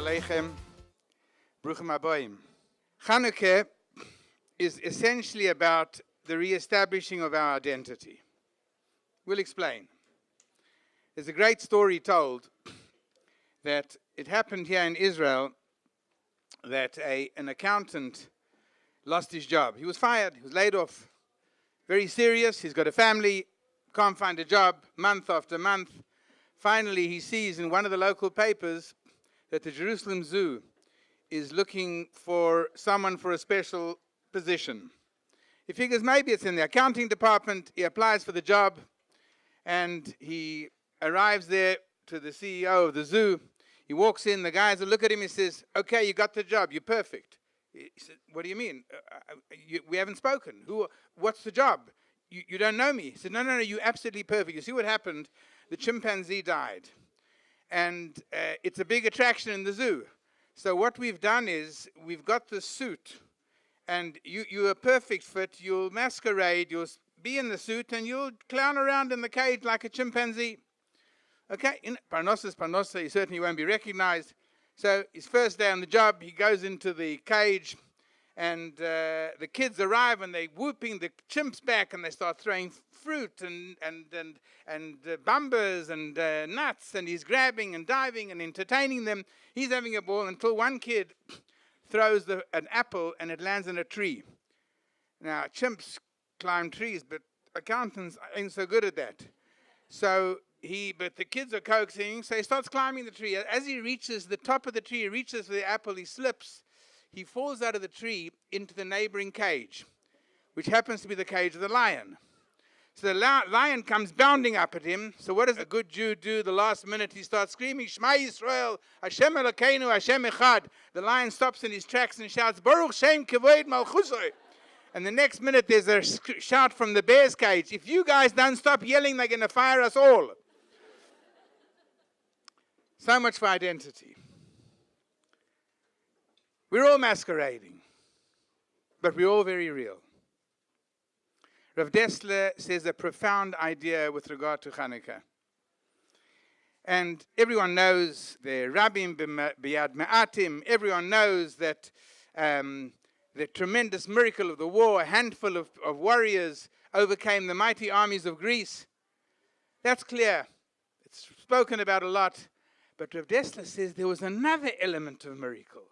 Aleichem, Bruchim Habayim. Chanukah is essentially about the re-establishing of our identity. We'll explain. There's a great story told that it happened here in Israel that an accountant lost his job. He was fired, he was laid off. Very serious, he's got a family, can't find a job, month after month. Finally, he sees in one of the local papers that the Jerusalem Zoo is looking for someone for a special position. He figures maybe it's in the accounting department. He applies for the job, and he arrives there to the CEO of the zoo. He walks in, the guys look at him, he says, "Okay, you got the job, you're perfect." He said, "What do you mean? We haven't spoken. What's the job? You don't know me." He said, No, you're absolutely perfect. You see what happened? The chimpanzee died. And it's a big attraction in the zoo. So what we've done is, we've got the suit, and you're a perfect fit. You'll masquerade, you'll be in the suit, and you'll clown around in the cage like a chimpanzee. Okay, in Parnosa, he certainly won't be recognized. So his first day on the job, he goes into the cage, and the kids arrive, and they're whooping the chimps back, and they start throwing fruit and bumbers and nuts, and he's grabbing and diving and entertaining them. He's having a ball until one kid throws an apple, and it lands in a tree. Now, chimps climb trees, but accountants ain't so good at that. But the kids are coaxing, so he starts climbing the tree. As he reaches the top of the tree, he reaches for the apple, he slips. He falls out of the tree into the neighboring cage, which happens to be the cage of the lion. So the lion comes bounding up at him. So what does a good Jew do the last minute? He starts screaming, "Shema Yisrael, Hashem Elokeinu, Hashem Echad." The lion stops in his tracks and shouts, "Baruch Shem Kavod Malchusoi." And the next minute there's a shout from the bear's cage, "If you guys don't stop yelling, they're going to fire us all." So much for identity. We're all masquerading, but we're all very real. Rav Dessler says a profound idea with regard to Chanukah. And everyone knows the Rabbim b'yad me'atim. Everyone knows that the tremendous miracle of the war, a handful of warriors overcame the mighty armies of Greece. That's clear. It's spoken about a lot. But Rav Dessler says there was another element of miracle.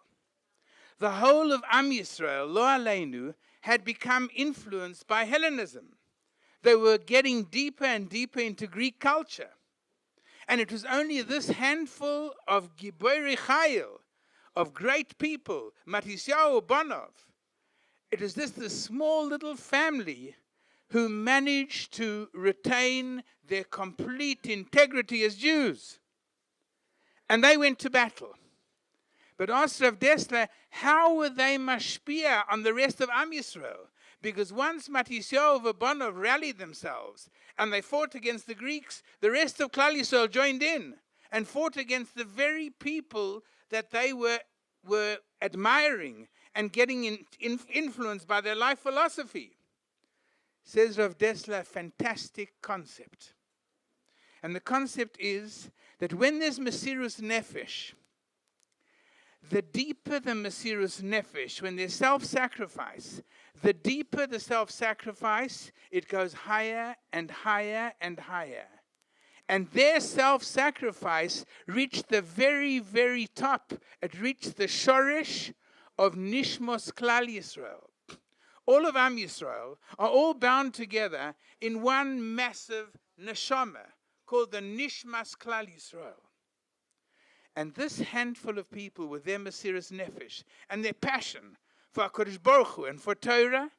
The whole of Am Yisrael, Lo Aleinu, had become influenced by Hellenism. They were getting deeper and deeper into Greek culture. And it was only this handful of Giborei Chayil, of great people, Matisyahu, Abramov. It was just this small little family who managed to retain their complete integrity as Jews. And they went to battle. But asked Rav Dessler, how were they mashpia on the rest of Am Yisrael? Because once Matisyahu and Abramov rallied themselves and they fought against the Greeks, the rest of Klal Yisrael joined in and fought against the very people that they were admiring and getting influenced by their life philosophy. Says Rav Dessler, fantastic concept. And the concept is that when there's Mesirus Nefesh, the deeper the Mesirus Nefesh, when there's self-sacrifice, the deeper the self-sacrifice, it goes higher and higher and higher. And their self-sacrifice reached the very, very top. It reached the shoresh of Nishmos Klal Yisrael. All of Am Yisrael are all bound together in one massive neshama called the Nishmas Klal Yisrael. And this handful of people with their Mesirus Nefesh and their passion for HaKadosh Baruch Hu and for Torah,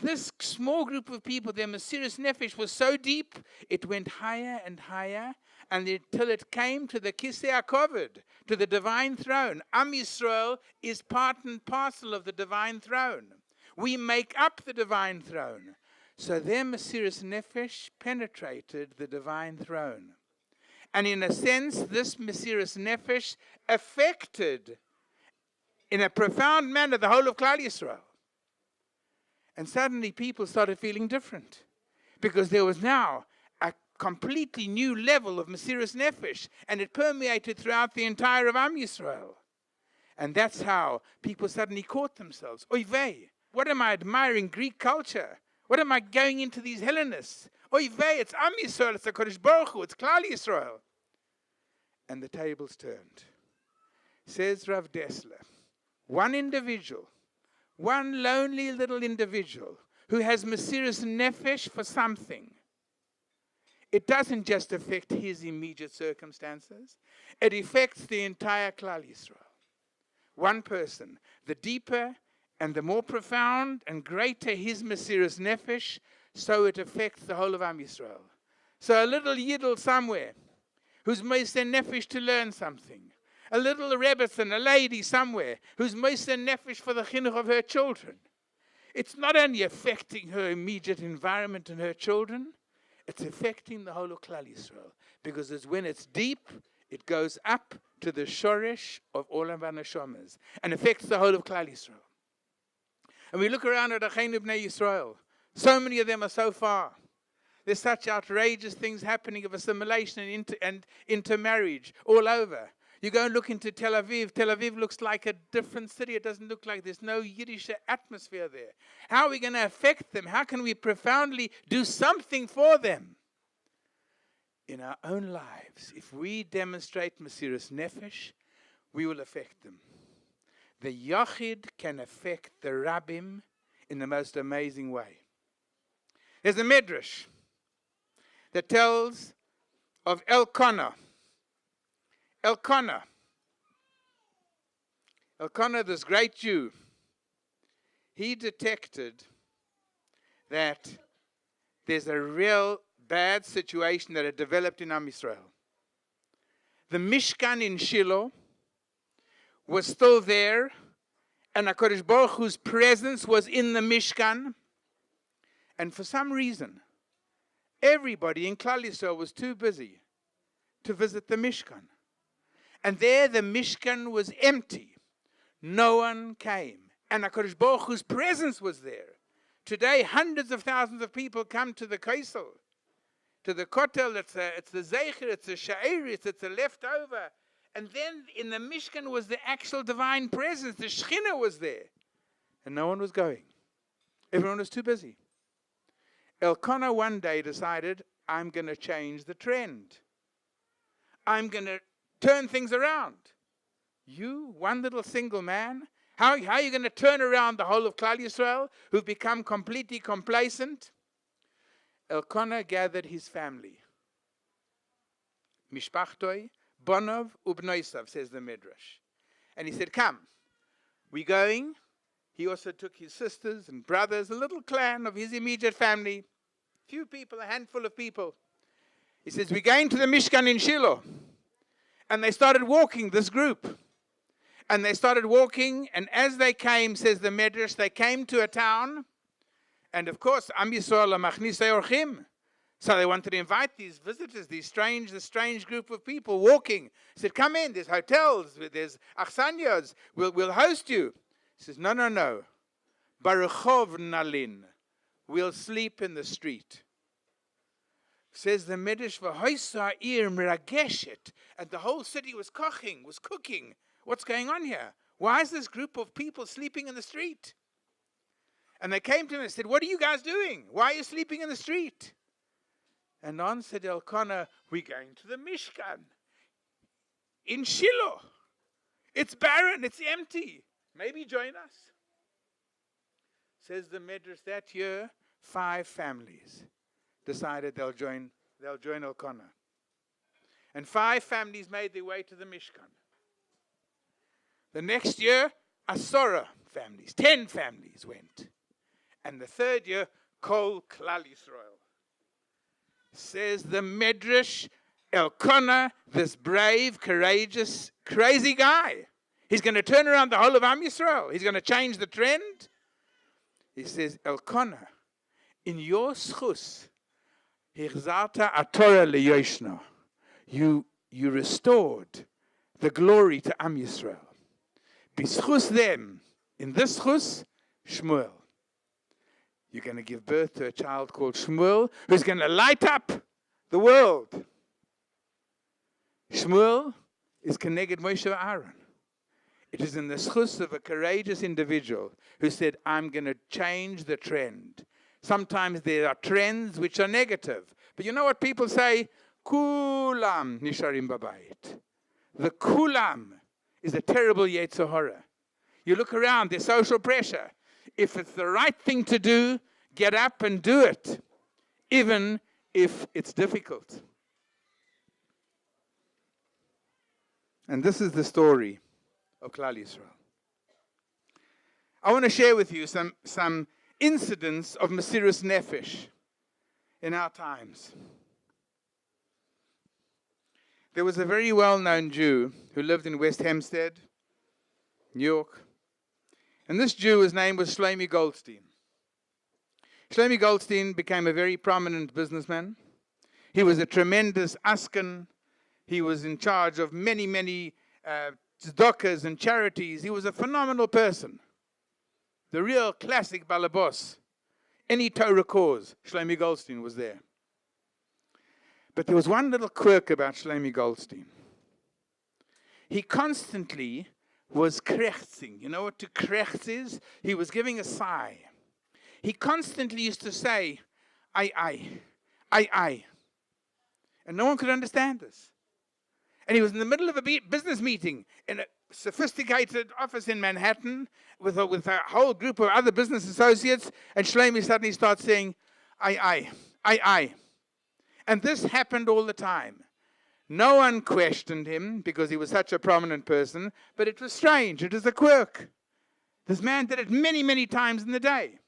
this small group of people, their Mesirus Nefesh was so deep, it went higher and higher, and until it came to the Kisei HaKovod, to the divine throne. Am Yisrael is part and parcel of the divine throne. We make up the divine throne. So their Mesirus Nefesh penetrated the divine throne. And in a sense, this Mesirus Nefesh affected, in a profound manner, the whole of Klal Yisrael. And suddenly people started feeling different. Because there was now a completely new level of Mesirus Nefesh. And it permeated throughout the entire of Am Yisrael. And that's how people suddenly caught themselves. Oy vey, what am I admiring Greek culture? What am I going into these Hellenists? Oy vey, it's Am Yisrael, it's the Kodesh Baruch Hu, it's Klal Yisrael. And the tables turned. Says Rav Dessler, one individual, one lonely little individual who has Mesiras Nefesh for something, it doesn't just affect his immediate circumstances, it affects the entire Klal Yisrael. One person, the deeper and the more profound and greater his Mesiras Nefesh, so it affects the whole of Am Yisrael. So a little Yidel somewhere, who's Mesiras Nefesh to learn something, a little Rebbetzin, a lady somewhere, who's Mesiras Nefesh for the chinuch of her children, it's not only affecting her immediate environment and her children, it's affecting the whole of Klal Yisrael. Because it's when it's deep, it goes up to the shoresh of all of our neshamas and affects the whole of Klal Yisrael. And we look around at Acheinu Bnei Yisrael. So many of them are so far. There's such outrageous things happening of assimilation and intermarriage all over. You go and look into Tel Aviv. Tel Aviv looks like a different city. It doesn't look like there's no Yiddish atmosphere there. How are we going to affect them? How can we profoundly do something for them? In our own lives, if we demonstrate Mesiras Nefesh, we will affect them. The Yachid can affect the Rabbim in the most amazing way. There's a Midrash that tells of Elkanah, this great Jew. He detected that there's a real bad situation that had developed in Am Yisrael. The Mishkan in Shiloh was still there, and HaKadosh Baruch Hu's presence was in the Mishkan. And for some reason, everybody in Klal Yisrael was too busy to visit the Mishkan. And there the Mishkan was empty. No one came. And HaKadosh Baruch Hu's presence was there. Today, hundreds of thousands of people come to the Kaisel, to the Kotel. It's the Zeicher, it's the Sha'ir, it's a leftover. And then in the Mishkan was the actual divine presence. The Shekhinah was there. And no one was going. Everyone was too busy. Elkanah one day decided, I'm going to change the trend. I'm going to turn things around. You, one little single man, how are you going to turn around the whole of Klal Yisrael, who've become completely complacent? Elkanah gathered his family. Mishpachtoi, Bonov, Ubnoisav, says the Midrash. And he said, come, we're going. He also took his sisters and brothers, a little clan of his immediate family, few people, a handful of people. He says, we're going to the Mishkan in Shiloh. And they started walking, this group. And they started walking, and as they came, says the Midrash, they came to a town. And of course, Am Yisrael Machnise Orchim. So they wanted to invite these visitors, this strange group of people walking. He said, come in, there's hotels, there's achsanyos, we'll host you. He says, no. Baruchov Nalin. We'll sleep in the street. Says the Midrash, V'hoisa ir mirageshet. And the whole city was cooking. What's going on here? Why is this group of people sleeping in the street? And they came to him and said, what are you guys doing? Why are you sleeping in the street? And on said Elkanah, we're going to the Mishkan in Shiloh. It's barren, it's empty. Maybe join us. Says the Midrash, that year, 5 families decided they'll join Elkanah. And 5 families made their way to the Mishkan. The next year, Asora families, 10 families went. And the third year, Kol Klal Yisrael. Says the Midrash, Elkanah, this brave, courageous, crazy guy. He's going to turn around the whole of Am Yisrael. He's going to change the trend. He says, Elkanah, in your schus, hichzarta atorah leyoshna. You restored the glory to Am Yisrael. B'schus them, in this schus, Shmuel. You're going to give birth to a child called Shmuel, who's going to light up the world. Shmuel is Keneged Moshe Aaron. It is in the schus of a courageous individual who said, I'm going to change the trend. Sometimes there are trends which are negative. But you know what people say? Kulam nisharim babayit. The kulam is a terrible yetzer hara. You look around, there's social pressure. If it's the right thing to do, get up and do it, even if it's difficult. And this is the story of Klal Yisrael. I want to share with you some incidents of Mesirus Nefesh in our times. There was a very well-known Jew who lived in West Hempstead, New York. And this Jew, his name was Shlomi Goldstein. Shlomi Goldstein became a very prominent businessman. He was a tremendous asken. He was in charge of many, many tzedakahs and charities. He was a phenomenal person. The real classic balabos. Any Torah cause, Shlomi Goldstein was there. But there was one little quirk about Shlomi Goldstein. He constantly was krechzing. You know what to krechz is? He was giving a sigh. He constantly used to say, I. And no one could understand this. And he was in the middle of a business meeting in a sophisticated office in Manhattan with a whole group of other business associates, and Shlomi suddenly starts saying, I. And this happened all the time. No one questioned him because he was such a prominent person, but it was strange. It was a quirk. This man did it many, many times in the day.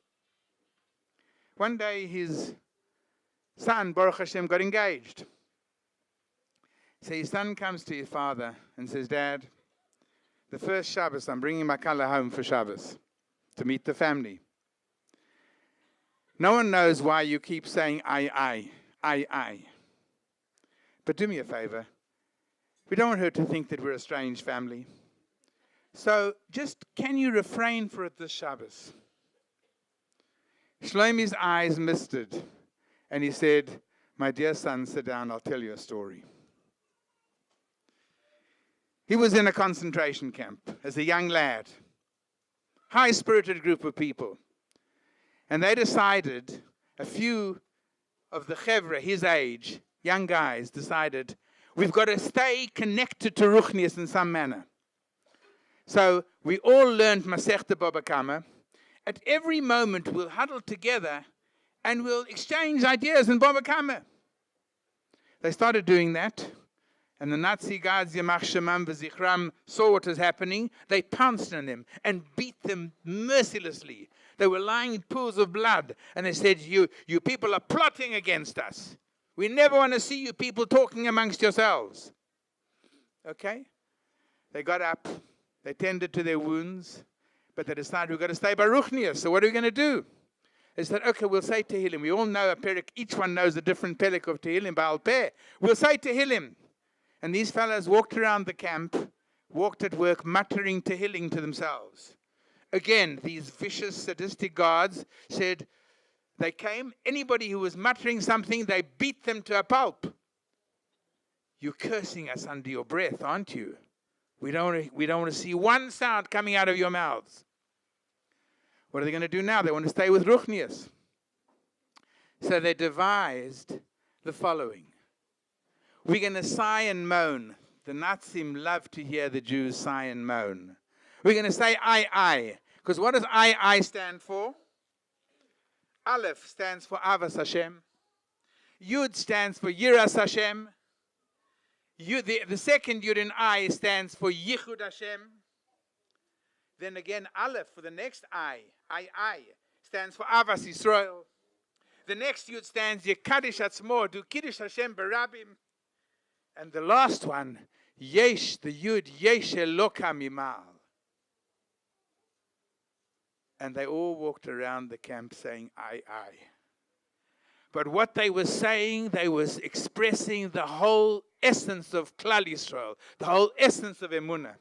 One day his son, Baruch Hashem, got engaged. So his son comes to his father and says, Dad, the first Shabbos, I'm bringing my kala home for Shabbos to meet the family. No one knows why you keep saying I. But do me a favor. We don't want her to think that we're a strange family. So just, can you refrain for it this Shabbos? Shlomi's eyes misted, and he said, my dear son, sit down, I'll tell you a story. He was in a concentration camp as a young lad, high-spirited group of people. And they decided, a few of the chevra, his age, young guys, decided, we've got to stay connected to Ruchnius in some manner. So we all learned Masechta Baba Kama. At every moment, we'll huddle together and we'll exchange ideas in Baba Kama. They started doing that. And the Nazi guards, Yamach Shemam v'Zichram, saw what was happening. They pounced on them and beat them mercilessly. They were lying in pools of blood. And they said, you people are plotting against us. We never want to see you people talking amongst yourselves. Okay? They got up. They tended to their wounds. But they decided, we've got to stay by Ruchnius. So what are we going to do? They said, okay, we'll say Tehillim. We all know a perek. Each one knows a different perek of Tehillim, Baal Peh. We'll say Tehillim. And these fellows walked around the camp, walked at work, muttering Tehillim to themselves. Again, these vicious, sadistic guards said, they came, anybody who was muttering something, they beat them to a pulp. You're cursing us under your breath, aren't you? We don't want to see one sound coming out of your mouths. What are they going to do now? They want to stay with Ruchnius. So they devised the following. We're going to sigh and moan. The Nazis love to hear the Jews sigh and moan. We're going to say I. Because what does I stand for? Aleph stands for Avas Hashem. Yud stands for Yiras Hashem. The second Yud in I stands for Yichud Hashem. Then again, Aleph for the next I stands for Avas Yisrael. The next Yud stands Yekadish Atzmo, do Kiddush Hashem Barabim. And the last one, Yesh, the Yud, Yesh Elokam Imal. And they all walked around the camp saying, I. But what they were saying, they was expressing the whole essence of Klal Yisrael, the whole essence of Emunah.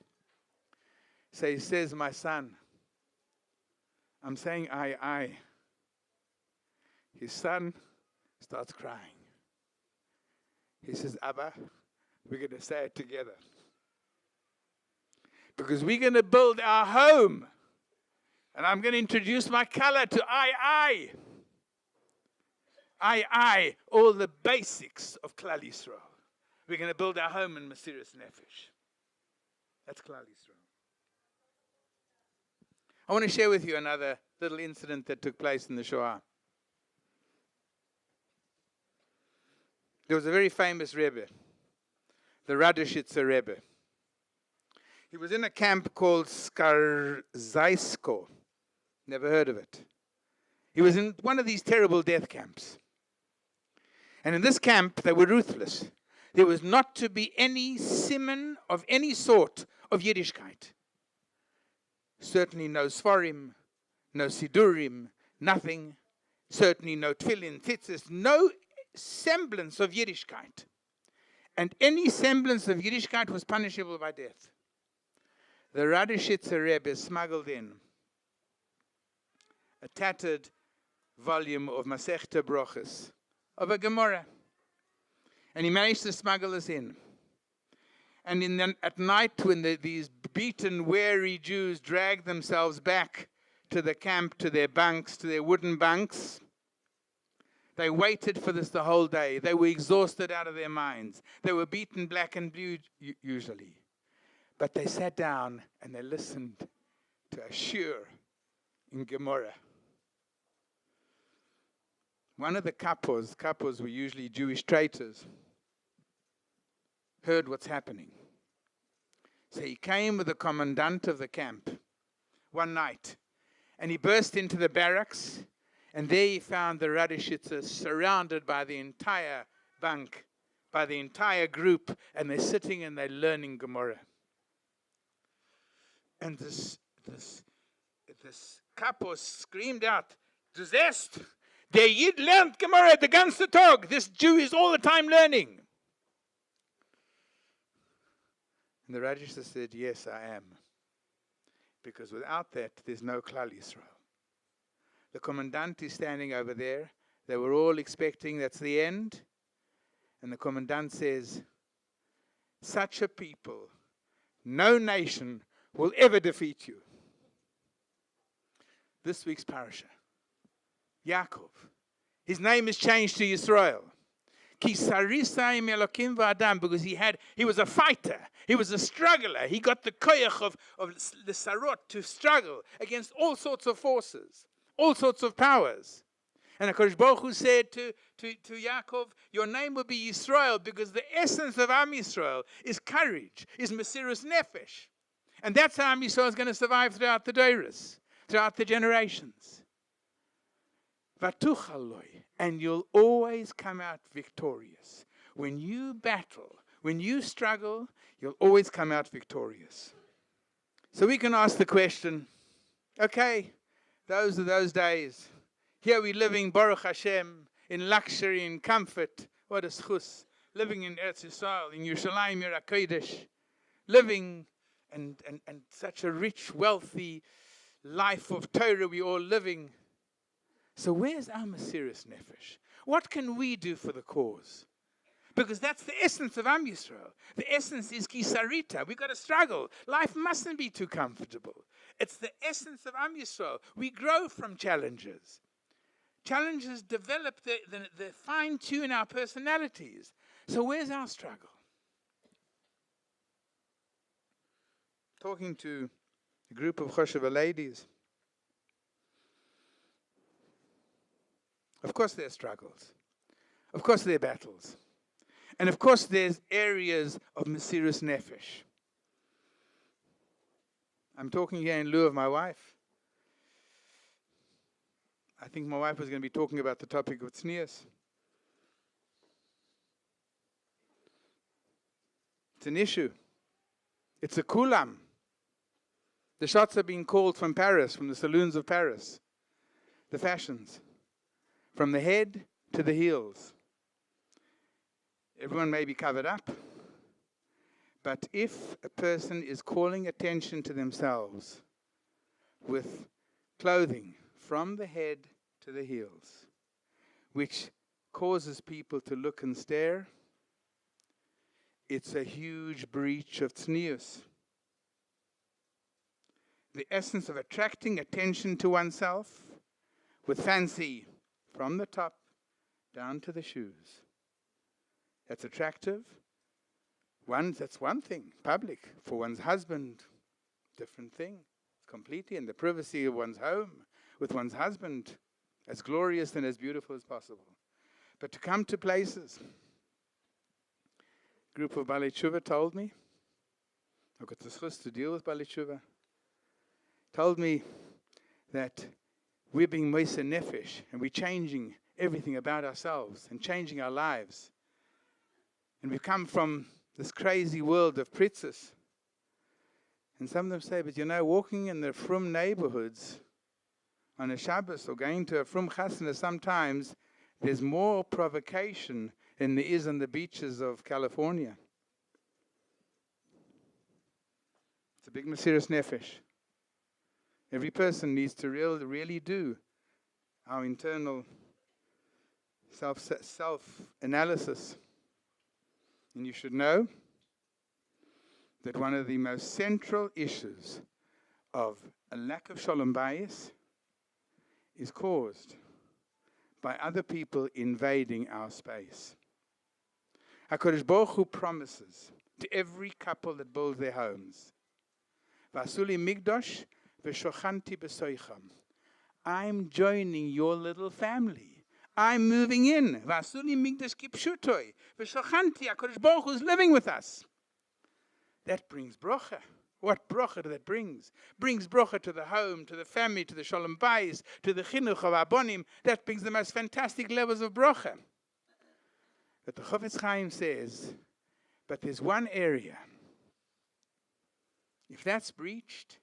So he says, my son, I'm saying I. His son starts crying. He says, Abba, we're going to say it together. because we're going to build our home. And I'm going to introduce my color to I, all the basics of Klal Yisrael. We're going to build our home in Mesiras Nefesh. That's Klal Yisrael. I want to share with you another little incident that took place in the Shoah. There was a very famous Rebbe, the Radishitzer Rebbe. He was in a camp called Skarzaisko. Never heard of it. He was in one of these terrible death camps. And in this camp, they were ruthless. There was not to be any siman of any sort of Yiddishkeit. Certainly no Sfarim, no Sidurim, nothing. Certainly no Tfilin, Tzitzis, no semblance of Yiddishkeit. And any semblance of Yiddishkeit was punishable by death. The Radishitzer Rebbe smuggled in a tattered volume of Masechta Brochus, of a Gemara. And he managed to smuggle us in. And at night, when these beaten, weary Jews dragged themselves back to the camp, to their bunks, to their wooden bunks, they waited for this the whole day. They were exhausted out of their minds. They were beaten black and blue, usually. But they sat down and they listened to a shiur in Gemara. One of the kapos were usually Jewish traitors, heard what's happening. So he came with the commandant of the camp one night, and he burst into the barracks, and there he found the Radishitzer surrounded by the entire bunk, by the entire group, and they're sitting and they're learning Gemara. And this kapos screamed out, "Du siehst, der Yid lernt Gemara the ganze Tag. This Jew is all the time learning." And the Radishitzer said, "Yes, I am. Because without that, there's no Klal Yisrael." The commandant is standing over there. They were all expecting that's the end. And the commandant says, "Such a people, no nation will ever defeat you." This week's parasha, Yaakov. His name is changed to Yisrael. Ki sarisai melokim v'adam, because he was a fighter. He was a struggler. He got the koyach of the sarot to struggle against all sorts of forces, all sorts of powers. And HaKadosh Baruch Hu said to Yaakov, your name will be Yisrael, because the essence of Am Yisrael is courage, is Mesiras Nefesh. And that's how Am Yisrael is going to survive throughout the Deiros, throughout the generations. Vatuchaloi, and you'll always come out victorious. When you battle, when you struggle, you'll always come out victorious. So we can ask the question, okay, those are those days. Here we're living, Baruch Hashem, in luxury, in comfort. What a schus. Living in Eretz Yisrael, in Yerushalayim, Yer HaKodesh. Living and such a rich, wealthy life of Torah we're all living. So where's our Mesiras Nefesh? What can we do for the cause? Because that's the essence of Am Yisrael. The essence is Kisarita. We've got to struggle. Life mustn't be too comfortable. It's the essence of Am Yisrael. We grow from challenges. Challenges develop, the fine-tune our personalities. So where's our struggle? Talking to a group of Chosheva ladies. Of course there are struggles. Of course there are battles. And of course there's areas of Mesiras Nefesh. I'm talking here in lieu of my wife. I think my wife was going to be talking about the topic of tznius. It's an issue. It's a kulam. The shots are being called from Paris, from the saloons of Paris. The fashions. From the head to the heels. Everyone may be covered up. But if a person is calling attention to themselves with clothing from the head to the heels, which causes people to look and stare, it's a huge breach of tznius. the essence of attracting attention to oneself with fancy from the top down to the shoes. That's attractive. That's one thing. Public. For one's husband, different thing. It's completely in the privacy of one's home with one's husband, as glorious and as beautiful as possible. But to come to places, a group of Balei Tshuva told me, I've got the schus to deal with Balei Tshuva, told me that we're being Moise Nefesh and we're changing everything about ourselves and changing our lives. And we've come from this crazy world of pritzes. And some of them say, but walking in the frum neighborhoods on a Shabbos or going to a frum chasana, sometimes there's more provocation than there is on the beaches of California. It's a big Mesiras Nefesh. Every person needs to really do our internal self-analysis. And you should know that one of the most central issues of a lack of shalom bayis is caused by other people invading our space. HaKadosh Baruch Hu promises to every couple that builds their homes, Vasuli Migdosh v'shochanti b'soicham. I'm joining your little family. I'm moving in. Vasuli Migdosh kipshutoi v'shochanti. HaKadosh Baruch Hu is living with us. That brings bracha. What bracha that brings? Brings bracha to the home, to the family, to the shalom bayis, to the chinuch of abonim. That brings the most fantastic levels of bracha. But the Chofetz Chaim says, but there's one area. If that's breached,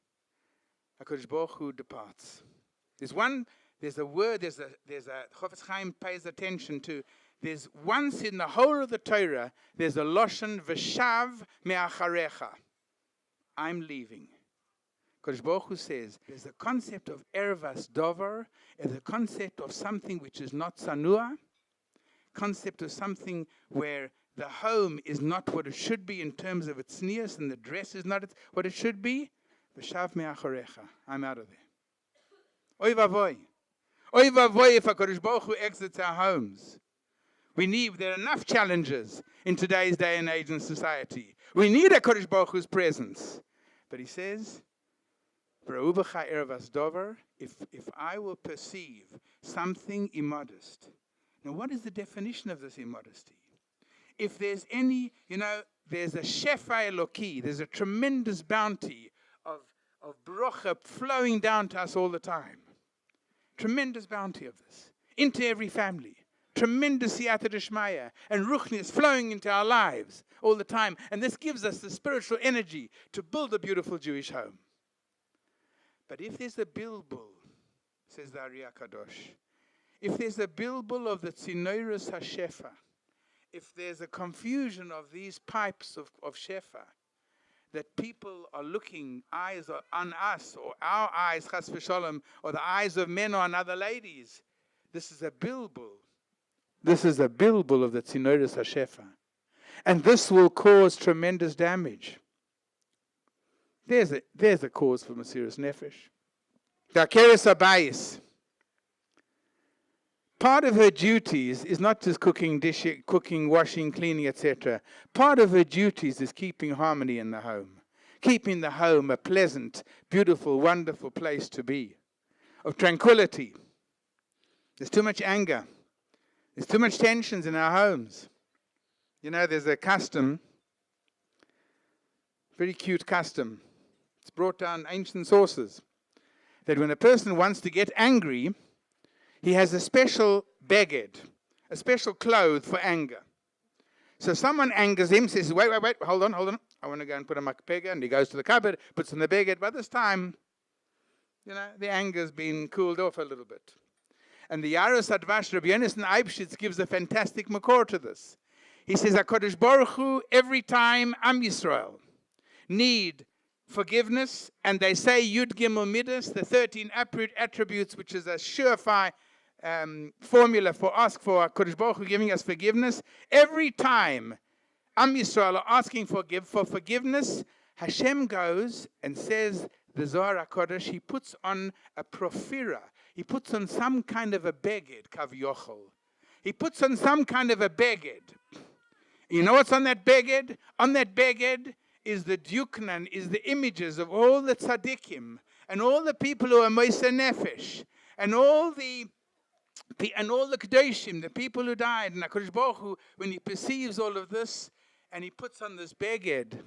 HaKadosh Baruch Hu departs. There's a word, Chofetz Chaim pays attention to. There's once in the whole of the Torah, there's a loshen v'shav me'acharecha. I'm leaving. HaKadosh Baruch Hu says, there's a concept of ervas dover, and the concept of something which is not sanua, concept of something where the home is not what it should be in terms of its tznius, and the dress is not what it should be. V'shav me'acharecha. I'm out of there. Oy vavoy. Oy vavoy if HaKadosh Baruch Hu exits our homes. There are enough challenges in today's day and age in society. We need HaKadosh Baruch Hu's presence. But he says, if I will perceive something immodest. Now what is the definition of this immodesty? If there's any, there's a shefa eloki, there's a tremendous bounty of bracha flowing down to us all the time. Tremendous bounty of this. Into every family. Tremendous siyata d'shmaya and ruchnius flowing into our lives all the time. And this gives us the spiritual energy to build a beautiful Jewish home. But if there's a bilbul, says the Ari HaKadosh, if there's a bilbul of the tzinoirus hashefa, if there's a confusion of these pipes of shefa, that people are looking, eyes are on us, or our eyes, chas v'sholem, or the eyes of men on other ladies, this is a bilbul. This is a bilbul of the tzinoirus hashefa. And this will cause tremendous damage. There's a cause for Mesiras Nefesh. Dakeres Abayis. Part of her duties is not just cooking, washing, cleaning, etc. Part of her duties is keeping harmony in the home. Keeping the home a pleasant, beautiful, wonderful place to be. Of tranquility. There's too much anger. There's too much tensions in our homes. There's a custom, very cute custom. It's brought down ancient sources. That when a person wants to get angry, he has a special beged, a special cloth for anger. So someone angers him, says, wait, hold on. I want to go and put a makpega, and he goes to the cupboard, puts on the beged. By this time, the anger's been cooled off a little bit. And the Yaros Advash, Rabbi Yonasan Eibshitz, gives a fantastic makor to this. He says, HaKadosh Baruch Hu, every time Am Yisrael need forgiveness, and they say Yud Gimel Midas, the 13 attributes, which is a surefire formula for ask for HaKadosh Baruch Hu giving us forgiveness. Every time Am Yisrael are asking for forgiveness, Hashem goes and says the Zohar HaKodesh, he puts on a profira. He puts on some kind of a beged, kav yochel. He puts on some kind of a beged. You know what's on that beged? On that beged is the duknan, is the images of all the tzaddikim, and all the people who are moiser nefesh, and all the kedoshim, the people who died. And HaKadosh Baruch Hu, when he perceives all of this, and he puts on this beged,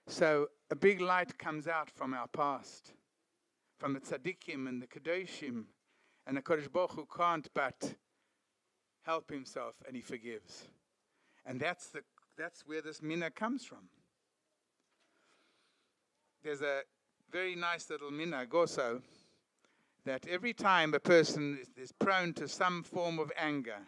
so a big light comes out from our past, from the tzaddikim and the kedoshim, and HaKadosh Baruch Hu can't but help himself, and he forgives. And that's where this minna comes from. There's a very nice little minhag also, that every time a person is prone to some form of anger,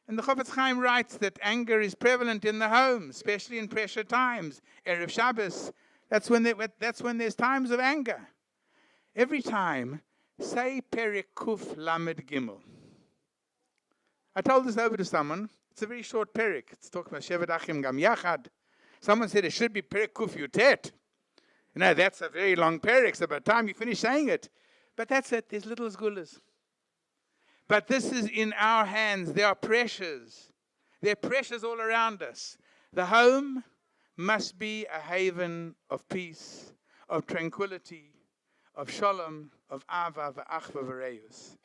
and the Chofetz Chaim writes that anger is prevalent in the home, especially in pressure times. Erev Shabbos, that's when there's times of anger. Every time, say Perek Kuf Lamed Gimel. I told this over to someone. It's a very short Perek. It's talking about Shevet Achim Gam Yachad. Someone said it should be Perek Kuf Yutet. No, that's a very long Perek, so by the time you finish saying it. But that's it, there's little zgulas. But this is in our hands. There are pressures. There are pressures all around us. The home must be a haven of peace, of tranquility, of shalom, of ava, v'achva, v'reus.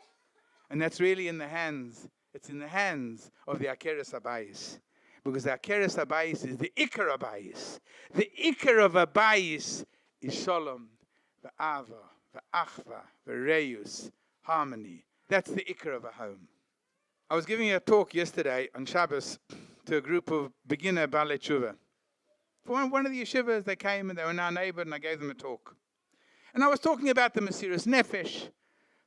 And that's really in the hands. It's in the hands of the Akeres Abayis. Because the Akeres Abayis is the Ikar Abayis. The Ikar of Abayis is shalom, v'ava, v'achva, v'reus, harmony. That's the Ikar of a home. I was giving a talk yesterday on Shabbos to a group of beginner Balei Tshuva. For one of the yeshivas, they came and they were now neighbor, and I gave them a talk. And I was talking about the Mesiras Nefesh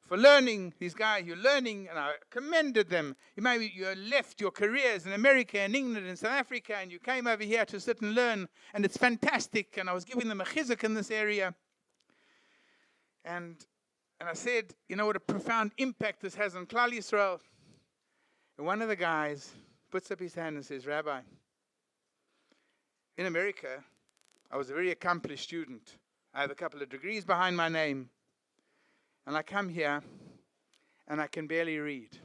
for learning. These guys, you're learning, and I commended them. You left your careers in America and England and South Africa, and you came over here to sit and learn, and it's fantastic. And I was giving them a chizuk in this area. And I said, you know what a profound impact this has on Klal Yisrael. And one of the guys puts up his hand and says, Rabbi, in America, I was a very accomplished student. I have a couple of degrees behind my name. And I come here, and I can barely read.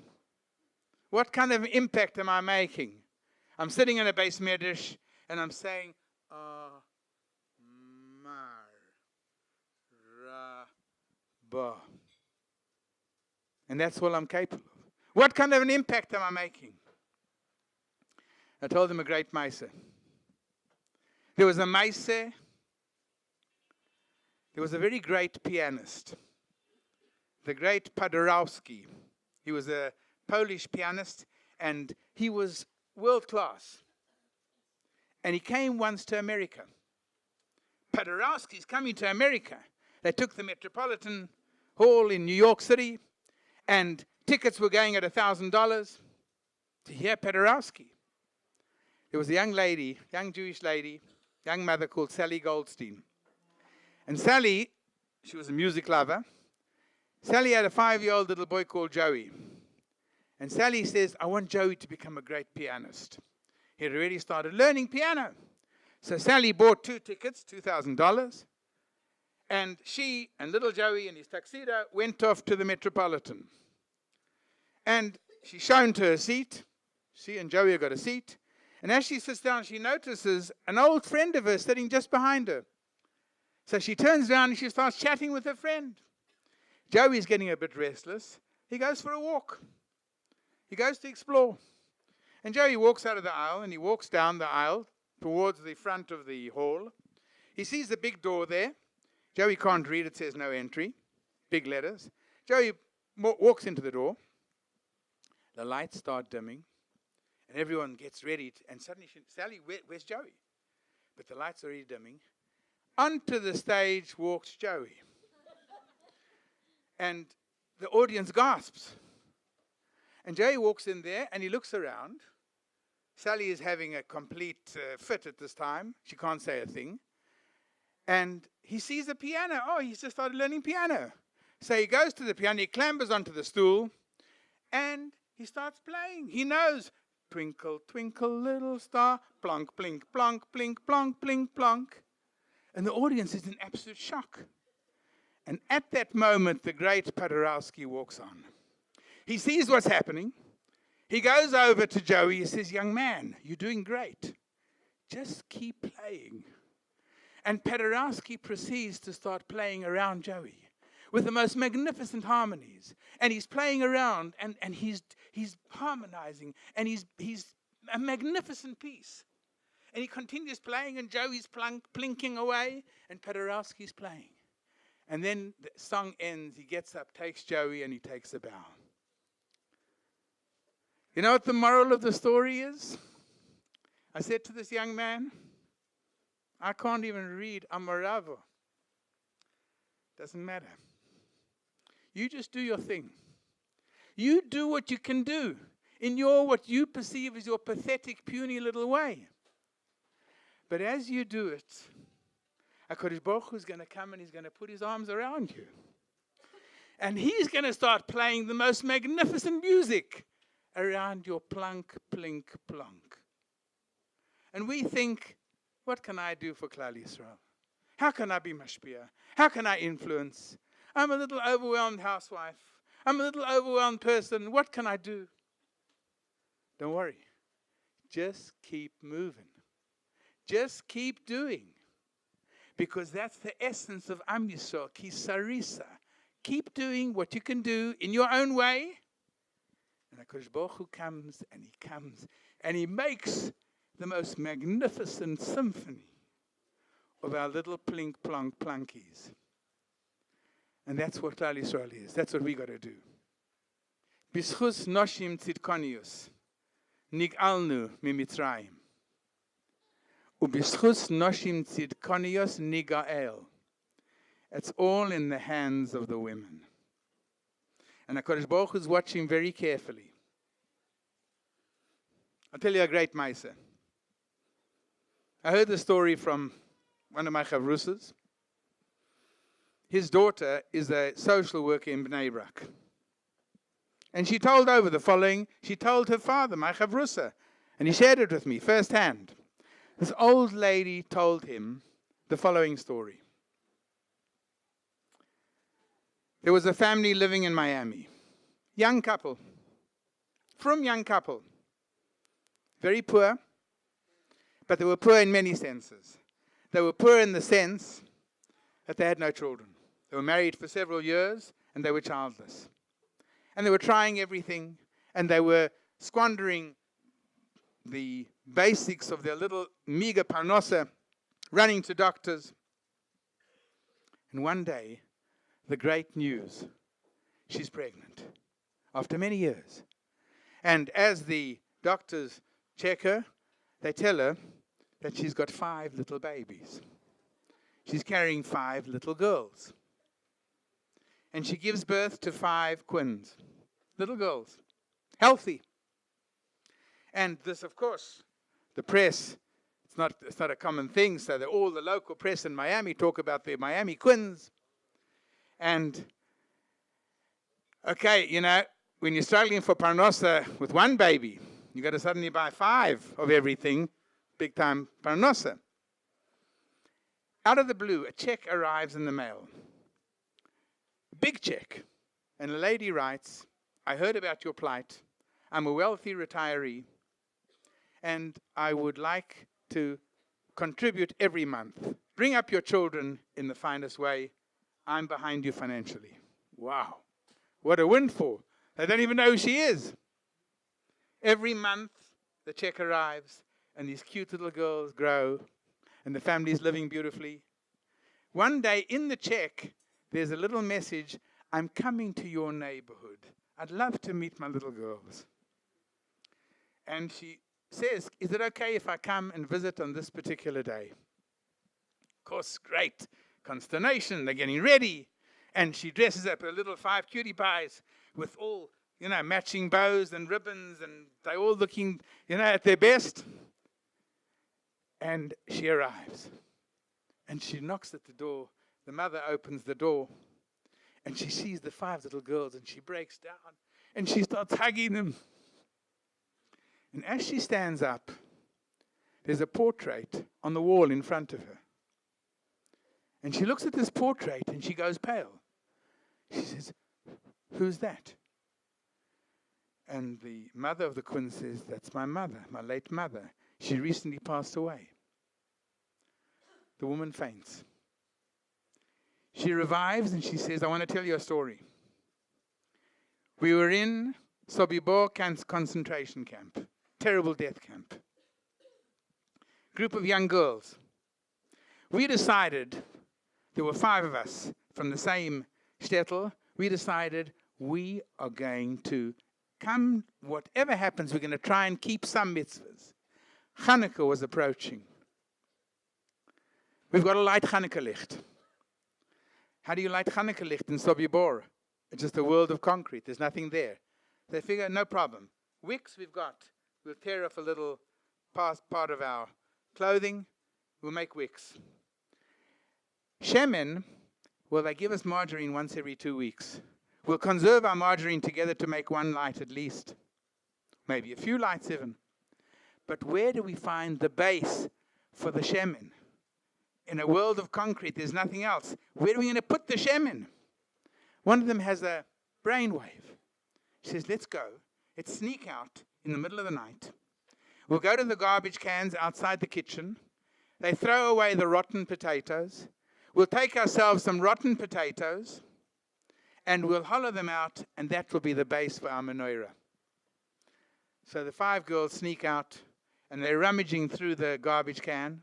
What kind of impact am I making? I'm sitting in a base medrash, and I'm saying, Rabba. And that's all I'm capable of. What kind of an impact am I making? I told him a great maaseh. There was a maaseh. There was a very great pianist, the great Paderewski. He was a Polish pianist, and he was world class. And he came once to America. Paderewski's coming to America. They took the Metropolitan Hall in New York City, and tickets were going at $1,000 to hear Paderewski. There was a young lady, young Jewish lady, young mother called Sally Goldstein. And Sally, she was a music lover. Sally had a 5-year-old little boy called Joey. And Sally says, I want Joey to become a great pianist. He had already started learning piano. So Sally bought 2 tickets, $2,000. And she and little Joey in his tuxedo went off to the Metropolitan. And she's shown to her seat. She and Joey have got a seat. And as she sits down, she notices an old friend of hers sitting just behind her. So she turns around and she starts chatting with her friend. Joey's getting a bit restless. He goes for a walk. He goes to explore. And Joey walks out of the aisle, and he walks down the aisle towards the front of the hall. He sees the big door there. Joey can't read. It says no entry. Big letters. Joey walks into the door. The lights start dimming. And everyone gets ready. And suddenly, Sally, where's Joey? But the lights are already dimming. Onto the stage walks Joey. And the audience gasps. And Joey walks in there, and he looks around. Sally is having a complete fit at this time. She can't say a thing. And he sees a piano. Oh, he's just started learning piano. So he goes to the piano, he clambers onto the stool, and he starts playing. He knows, twinkle, twinkle, little star, plonk, blink, plonk, blink, plonk, blink, plonk. And the audience is in absolute shock. And at that moment, the great Paderewski walks on. He sees what's happening. He goes over to Joey. He says, young man, you're doing great. Just keep playing. And Paderewski proceeds to start playing around Joey with the most magnificent harmonies. And he's playing around, and he's harmonizing, and he's a magnificent piece. And he continues playing, and Joey's plinking away, and Paderewski's playing. And then the song ends. He gets up, takes Joey, and he takes a bow. You know what the moral of the story is? I said to this young man, I can't even read Amoravo. Doesn't matter. You just do your thing. You do what you can do in what you perceive as your pathetic, puny little way. But as you do it, HaKadosh Baruch Hu is going to come and he's going to put his arms around you. And he's going to start playing the most magnificent music around your plunk, plink, plonk. And we think, what can I do for Klal Yisrael? How can I be mashpia? How can I influence? I'm a little overwhelmed housewife. I'm a little overwhelmed person. What can I do? Don't worry. Just keep moving. Just keep doing. Because that's the essence of Am Yisrael, Kisarisa. Keep doing what you can do in your own way. And HaKadosh Baruch Hu comes, and he makes the most magnificent symphony of our little plink, plonk, plunkies. And that's what Klal Yisrael is. That's what we got to do. B'schus noshim tzidkonius, nig'alnu mimitzrayim. U'b'schus noshim tzidkonius niga'el. It's all in the hands of the women. And HaKadosh Baruch Hu is watching very carefully. I'll tell you a great ma'aseh. I heard the story from one of my chavrusas. His daughter is a social worker in Bnei Brak. And she told over the following. She told her father, my chavrusa, and he shared it with me firsthand. This old lady told him the following story. There was a family living in Miami. Young couple. From young couple. Very poor. But they were poor in many senses. They were poor in the sense that they had no children. They were married for several years, and they were childless. And they were trying everything, and they were squandering the basics of their little meager parnosa, running to doctors. And one day, the great news, she's pregnant, after many years. And as the doctors check her, they tell her that she's got 5 little babies. She's carrying 5 little girls. And she gives birth to 5 twins, little girls, healthy. And this, of course, the press, it's not a common thing, so that all the local press in Miami talk about the Miami twins. And, okay, you know, when you're struggling for parnosa with 1 baby, you got to suddenly buy 5 of everything, big time parnosa. Out of the blue, a check arrives in the mail. Big check. And a lady writes, I heard about your plight. I'm a wealthy retiree, and I would like to contribute every month. Bring up your children in the finest way. I'm behind you financially. Wow. What a windfall. They don't even know who she is. Every month, the check arrives, and these cute little girls grow, and the family's living beautifully. One day, in the check, there's a little message, I'm coming to your neighborhood. I'd love to meet my little girls. And she says, is it okay if I come and visit on this particular day? Of course, great. Consternation, they're getting ready. And she dresses up her little 5 cutie pies with all, you know, matching bows and ribbons, and they're all looking, you know, at their best. And she arrives. And she knocks at the door. The mother opens the door. And she sees the 5 little girls, and she breaks down. And she starts hugging them. And as she stands up, there's a portrait on the wall in front of her. And she looks at this portrait, and she goes pale. She says, who's that? And the mother of the twin says, that's my mother, my late mother. She recently passed away. The woman faints. She revives and she says, I want to tell you a story. We were in Sobibor concentration camp, terrible death camp. Group of young girls. We decided, there were 5 of us from the same shtetl, we decided we are going to come, whatever happens, we're going to try and keep some mitzvahs. Chanukah was approaching. We've got to light Chanukah licht. How do you light Chanukah licht in Sobibor? It's just a world of concrete. There's nothing there. They figure, no problem. Wicks we've got. We'll tear off a little part of our clothing. We'll make wicks. Shemen, well, they give us margarine once every 2 weeks. We'll conserve our margarine together to make 1 light at least. Maybe a few lights even. But where do we find the base for the shemen? In a world of concrete, there's nothing else. Where are we going to put the shemen? One of them has a brainwave. She says, let's go. Let's sneak out in the middle of the night. We'll go to the garbage cans outside the kitchen. They throw away the rotten potatoes. We'll take ourselves some rotten potatoes and we'll hollow them out, and that will be the base for our menorah. So the 5 girls sneak out and they're rummaging through the garbage can.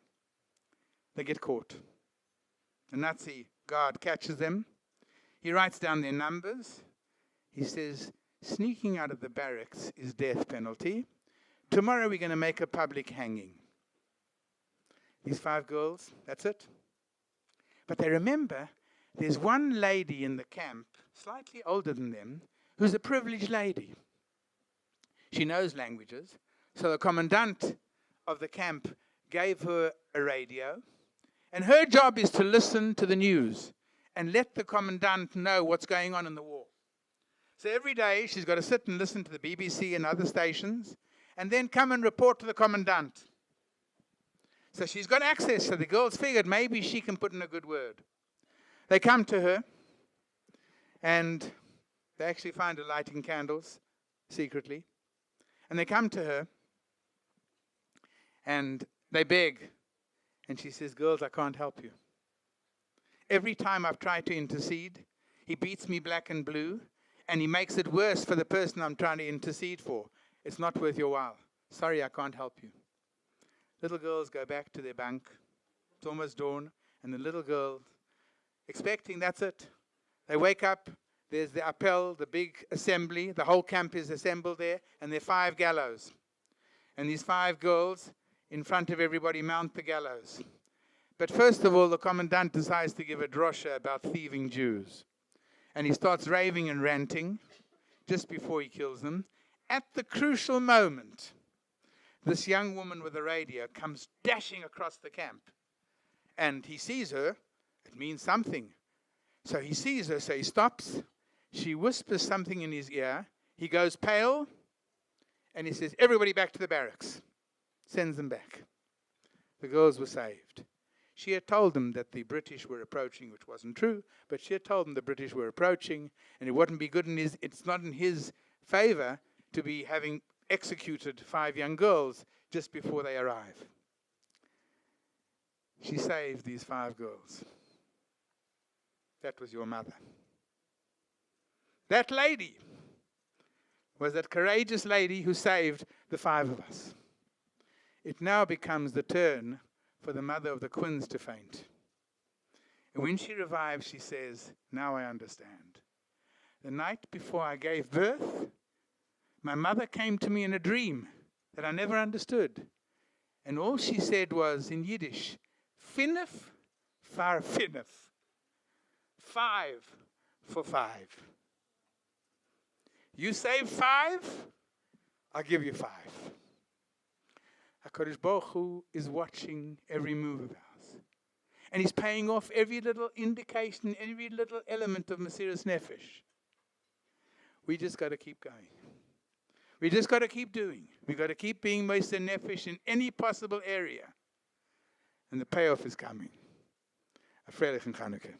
They get caught. The Nazi guard catches them. He writes down their numbers. He says, sneaking out of the barracks is death penalty. Tomorrow we're going to make a public hanging. These 5 girls, that's it. But they remember there's one lady in the camp, slightly older than them, who's a privileged lady. She knows languages. So the commandant of the camp gave her a radio. And her job is to listen to the news and let the commandant know what's going on in the war. So every day she's got to sit and listen to the BBC and other stations and then come and report to the commandant. So she's got access. So the girls figured maybe she can put in a good word. They come to her and they actually find her lighting candles secretly. And they come to her and they beg. And she says, girls, I can't help you. Every time I've tried to intercede, he beats me black and blue, and he makes it worse for the person I'm trying to intercede for. It's not worth your while. Sorry, I can't help you. Little girls go back to their bunk. It's almost dawn, and the little girls, expecting that's it. They wake up, there's the appel, the big assembly, the whole camp is assembled there, and there are 5 gallows. And these 5 girls, in front of everybody, mount the gallows. But first of all, the commandant decides to give a drosha about thieving Jews. And he starts raving and ranting just before he kills them. At the crucial moment, this young woman with a radio comes dashing across the camp. And he sees her. It means something. So he sees her, so he stops. She whispers something in his ear. He goes pale. And he says, everybody back to the barracks. Sends them back. The girls were saved. She had told them that the British were approaching, which wasn't true, but she had told them the British were approaching, and it wouldn't be good it's not in his favor to be having executed 5 young girls just before they arrive. She saved these 5 girls. That was your mother. That lady was that courageous lady who saved the 5 of us. It now becomes the turn for the mother of the twins to faint. And when she revives, she says, now I understand. The night before I gave birth, my mother came to me in a dream that I never understood. And all she said was, in Yiddish, Finnef far Finnef. 5 for 5. You save 5, I'll give you 5. HaKadosh Baruch Hu is watching every move of ours. And he's paying off every little indication, every little element of Mesiras Nefesh. We just got to keep going. We just got to keep doing. We got to keep being Mesiras Nefesh in any possible area. And the payoff is coming. A Freilichen Chanukah.